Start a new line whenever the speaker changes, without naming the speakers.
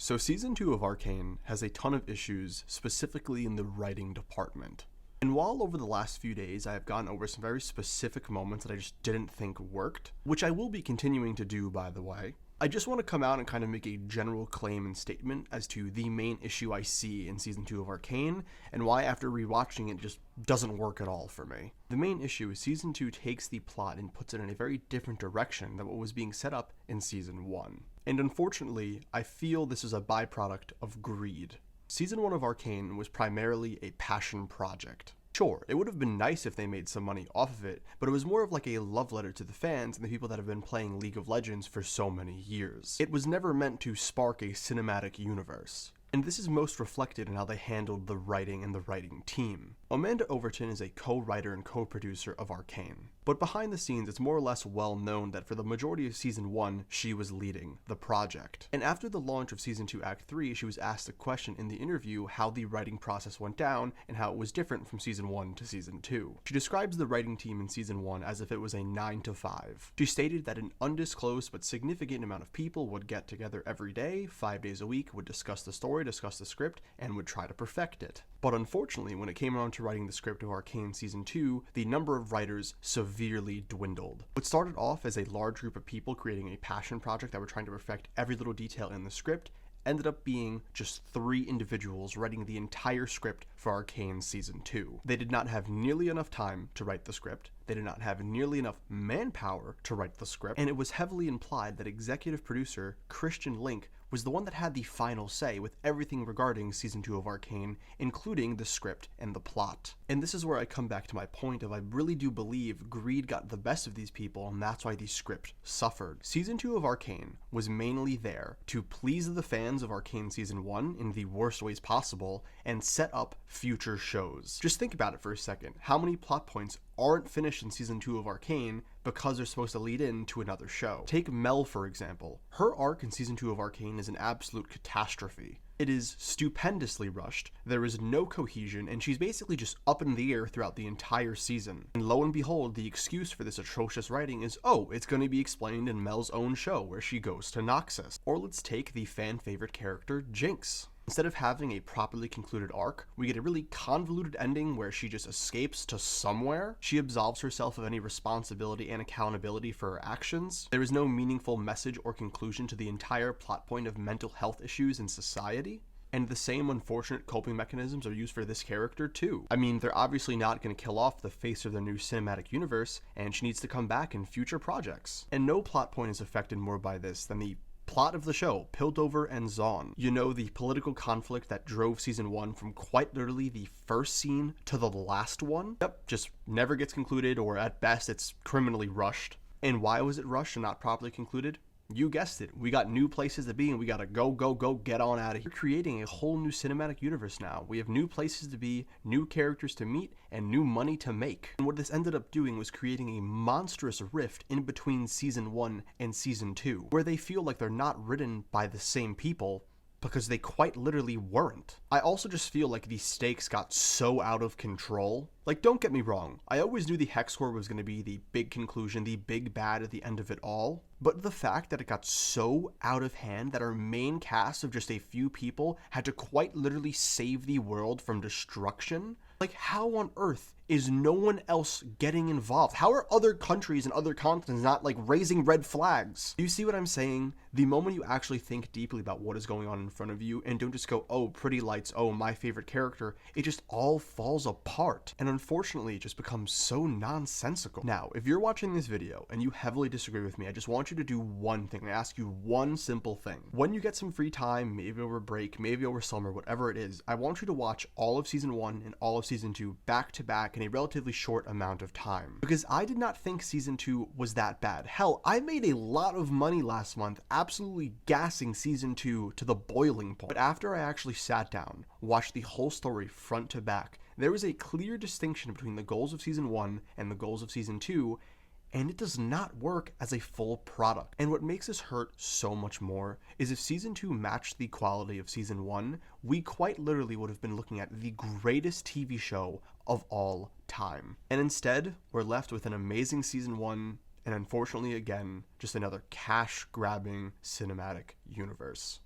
So Season 2 of Arcane has a ton of issues, specifically in the writing department. And while over the last few days I have gone over some very specific moments that I just didn't think worked, which I will be continuing to do by the way, I just want to come out and kind of make a general claim and statement as to the main issue I see in Season 2 of Arcane, and why after rewatching it just doesn't work at all for me. The main issue is Season 2 takes the plot and puts it in a very different direction than what was being set up in Season 1. And unfortunately, I feel this is a byproduct of greed. Season 1 of Arcane was primarily a passion project. Sure, it would have been nice if they made some money off of it, but it was more of like a love letter to the fans and the people that have been playing League of Legends for so many years. It was never meant to spark a cinematic universe. And this is most reflected in how they handled the writing and the writing team. Amanda Overton is a co-writer and co-producer of Arcane. But behind the scenes, it's more or less well known that for the majority of Season 1, she was leading the project. And after the launch of Season 2 Act 3, she was asked a question in the interview how the writing process went down and how it was different from Season 1 to Season 2. She describes the writing team in Season 1 as if it was a 9 to 5. She stated that an undisclosed but significant amount of people would get together every day, 5 days a week, would discuss the story, discuss the script, and would try to perfect it. But unfortunately, when it came around to writing the script of Arcane Season 2, the number of writers severely dwindled. What started off as a large group of people creating a passion project that were trying to perfect every little detail in the script ended up being just 3 individuals writing the entire script for Arcane Season 2. They did not have nearly enough time to write the script, they did not have nearly enough manpower to write the script, and it was heavily implied that executive producer Christian Link was the one that had the final say with everything regarding Season 2 of Arcane, including the script and the plot. And this is where I come back to my point of I really do believe greed got the best of these people, and that's why the script suffered. Season 2 of Arcane was mainly there to please the fans of Arcane Season 1 in the worst ways possible, and set up future shows. Just think about it for a second. How many plot points aren't finished in Season 2 of Arcane because they're supposed to lead into another show? Take Mel, for example. Her arc in Season 2 of Arcane is an absolute catastrophe. It is stupendously rushed, there is no cohesion, and she's basically just up in the air throughout the entire season. And lo and behold, the excuse for this atrocious writing is, oh, it's going to be explained in Mel's own show where she goes to Noxus. Or let's take the fan favorite character, Jinx. Instead of having a properly concluded arc, we get a really convoluted ending where she just escapes to somewhere. She absolves herself of any responsibility and accountability for her actions. There is no meaningful message or conclusion to the entire plot point of mental health issues in society. And the same unfortunate coping mechanisms are used for this character too. I mean, they're obviously not going to kill off the face of the new cinematic universe, and she needs to come back in future projects. And no plot point is affected more by this than the plot of the show, Piltover and Zaun. You know, the political conflict that drove Season 1 from quite literally the first scene to the last one. Yep, just never gets concluded, or at best it's criminally rushed. And why was it rushed and not properly concluded? You guessed it, we got new places to be and we gotta go get on out of here. We're creating a whole new cinematic universe now. We have new places to be, new characters to meet, and new money to make. And what this ended up doing was creating a monstrous rift in between Season 1 and Season 2, where they feel like they're not written by the same people, because they quite literally weren't. I also just feel like the stakes got so out of control. Like, don't get me wrong, I always knew the Hex Core was going to be the big conclusion, the big bad at the end of it all, but the fact that it got so out of hand that our main cast of just a few people had to quite literally save the world from destruction, like, how on earth is no one else getting involved? How are other countries and other continents not, like, raising red flags? Do you see what I'm saying? The moment you actually think deeply about what is going on in front of you and don't just go, oh, pretty lights, oh, my favorite character, it just all falls apart. And unfortunately, it just becomes so nonsensical. Now, if you're watching this video and you heavily disagree with me, I just want you to do one thing. I ask you one simple thing. When you get some free time, maybe over break, maybe over summer, whatever it is, I want you to watch all of Season 1 and all of Season 2 back to back in a relatively short amount of time. Because I did not think Season 2 was that bad. Hell, I made a lot of money last month absolutely gassing Season 2 to the boiling point. But after I actually sat down, watched the whole story front to back, there is a clear distinction between the goals of Season 1 and the goals of Season 2, and it does not work as a full product. And what makes this hurt so much more is if Season 2 matched the quality of Season 1, we quite literally would have been looking at the greatest TV show of all time. And instead, we're left with an amazing Season 1, and unfortunately again, just another cash-grabbing cinematic universe.